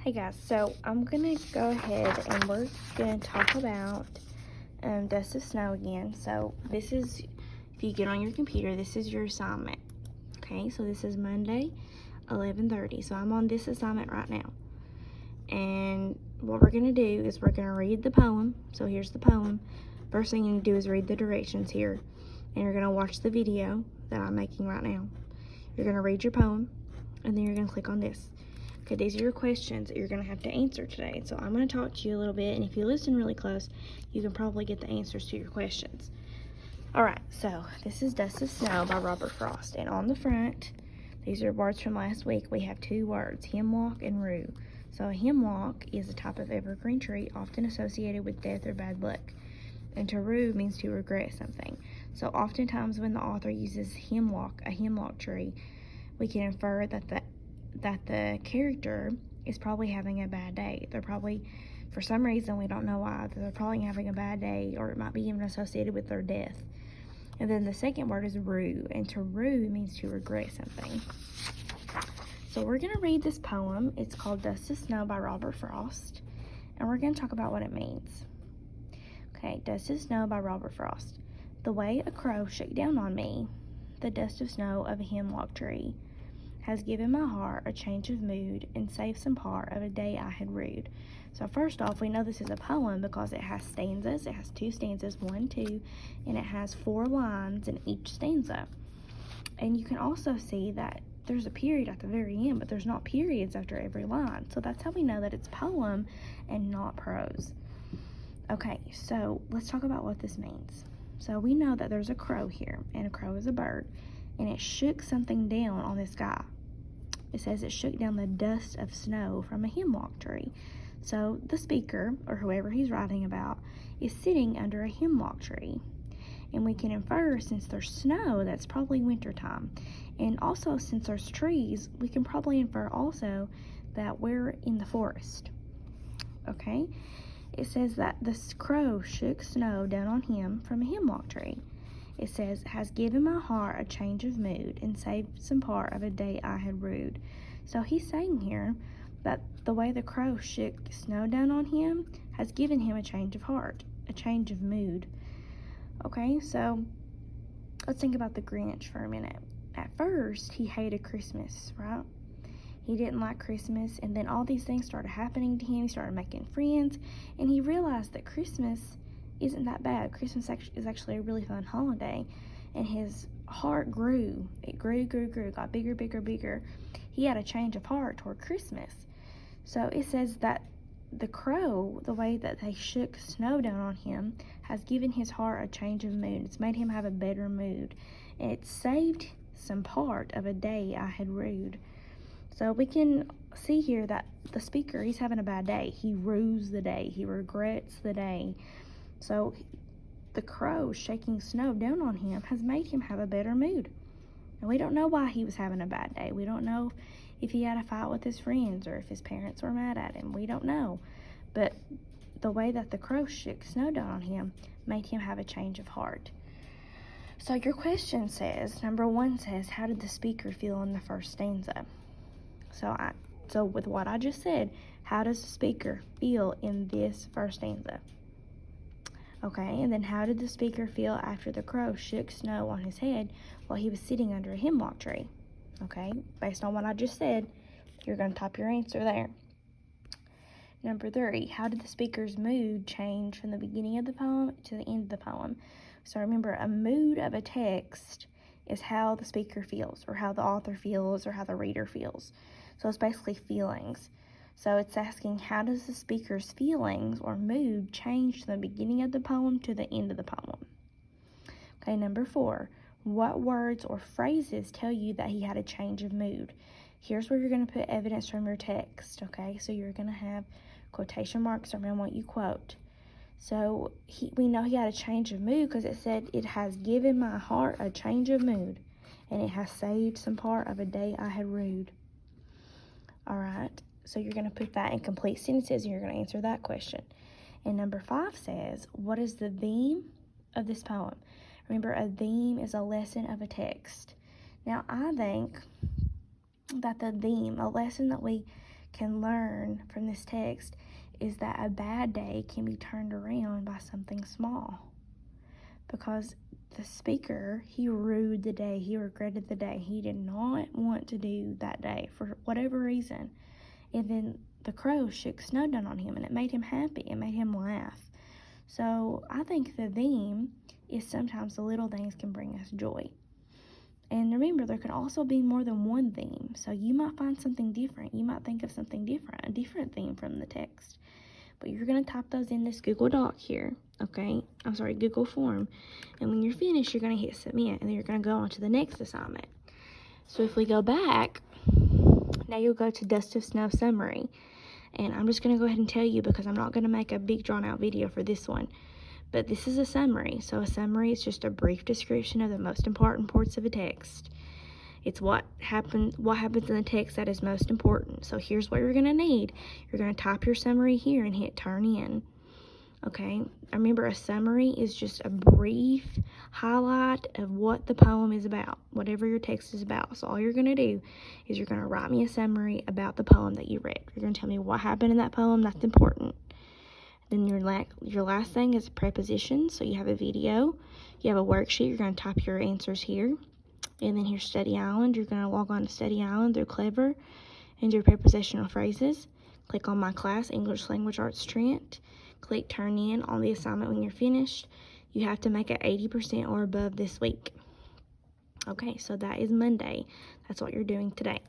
Hey guys, so I'm gonna go ahead and we're gonna talk about Dust of Snow again. So this is, if you get on your computer, this is your assignment. Okay, so this is Monday, 11:30. So I'm on this assignment right now. And what we're gonna do is we're gonna read the poem. So here's the poem. First thing you need to do is read the directions here. And you're gonna watch the video that I'm making right now. You're gonna read your poem, and then you're gonna click on this. Okay, these are your questions that you're going to have to answer today. So I'm going to talk to you a little bit, and if you listen really close, you can probably get the answers to your questions. All right, so this is Dust of Snow by Robert Frost. And on the front, these are words from last week. We have two words, hemlock and rue. So a hemlock is a type of evergreen tree often associated with death or bad luck. And to rue means to regret something. So oftentimes when the author uses hemlock, a hemlock tree, we can infer that the character is probably having a bad day. They're probably, for some reason, we don't know why, they're probably having a bad day, or it might be even associated with their death. And then the second word is rue, and to rue means to regret something. So we're going to read this poem. It's called Dust of Snow by Robert Frost, and we're going to talk about what it means. Okay, Dust of Snow by Robert Frost. The way a crow shook down on me, the dust of snow of a hemlock tree, has given my heart a change of mood and saved some part of a day I had rued. So first off, we know this is a poem because it has stanzas. It has two stanzas, 1, 2, and it has 4 lines in each stanza. And you can also see that there's a period at the very end, but there's not periods after every line. So that's how we know that it's poem and not prose. Okay, so let's talk about what this means. So we know that there's a crow here, and a crow is a bird, and it shook something down on this guy. It says it shook down the dust of snow from a hemlock tree. So the speaker, or whoever he's writing about, is sitting under a hemlock tree. And we can infer, since there's snow, that's probably wintertime. And also, since there's trees, we can probably infer also that we're in the forest. Okay? It says that the crow shook snow down on him from a hemlock tree. It says, has given my heart a change of mood and saved some part of a day I had rued. So he's saying here that the way the crow shook snow down on him has given him a change of heart, a change of mood. Okay, so let's think about the Grinch for a minute. At first, he hated Christmas, right? He didn't like Christmas, and then all these things started happening to him. He started making friends, and he realized that Christmas isn't that bad. Christmas is actually a really fun holiday, and his heart grew. It grew, got bigger, bigger. He had a change of heart toward Christmas. So it says that the crow, the way that they shook snow down on him, has given his heart a change of mood. It's made him have a better mood, and it saved some part of a day I had rued. So we can see here that the speaker, he's having a bad day. He rues the day. He regrets the day. So the crow shaking snow down on him has made him have a better mood. And we don't know why he was having a bad day. We don't know if he had a fight with his friends or if his parents were mad at him. We don't know. But the way that the crow shook snow down on him made him have a change of heart. So your question says, number 1 says, how did the speaker feel in the first stanza? So with what I just said, how does the speaker feel in this first stanza? Okay, and then how did the speaker feel after the crow shook snow on his head while he was sitting under a hemlock tree? Okay, based on what I just said, you're going to type your answer there. Number 3, how did the speaker's mood change from the beginning of the poem to the end of the poem? So remember, a mood of a text is how the speaker feels, or how the author feels, or how the reader feels. So it's basically feelings. So it's asking, how does the speaker's feelings or mood change from the beginning of the poem to the end of the poem? Okay, number 4, what words or phrases tell you that he had a change of mood? Here's where you're going to put evidence from your text, okay? So you're going to have quotation marks around what you quote. So we know he had a change of mood because it said, it has given my heart a change of mood, and it has saved some part of a day I had rued. All right. So you're going to put that in complete sentences, and you're going to answer that question. And number 5 says, what is the theme of this poem? Remember, a theme is a lesson of a text. Now, I think that the theme, a lesson that we can learn from this text is that a bad day can be turned around by something small. Because the speaker, he rued the day, he regretted the day, he did not want to do that day for whatever reason. And then the crow shook snow down on him, and it made him happy, it made him laugh. So I think the theme is sometimes the little things can bring us joy. And remember, there can also be more than one theme. So you might find something different. You might think of something different, a different theme from the text. But you're going to type those in this Google Doc here, okay? I'm sorry, Google form. And when you're finished, you're going to hit submit, and then you're going to go on to the next assignment. So if we go back, now you'll go to Dust of Snow summary. And I'm just going to go ahead and tell you, because I'm not going to make a big drawn out video for this one. But this is a summary. So a summary is just a brief description of the most important parts of a text. It's what happens in the text that is most important. So here's what you're going to need. You're going to type your summary here and hit turn in. Okay, remember, a summary is just a brief highlight of what the poem is about, whatever your text is about. So all you're going to do is you're going to write me a summary about the poem that you read. You're going to tell me what happened in that poem. That's important. Then your last thing is prepositions. So you have a video, you have a worksheet. You're going to type your answers here. And then here's Study Island. You're going to log on to Study Island through Clever and do prepositional phrases. Click on My Class, English Language Arts Trent. Click Turn In on the assignment when you're finished. You have to make it 80% or above this week. Okay, so that is Monday. That's what you're doing today.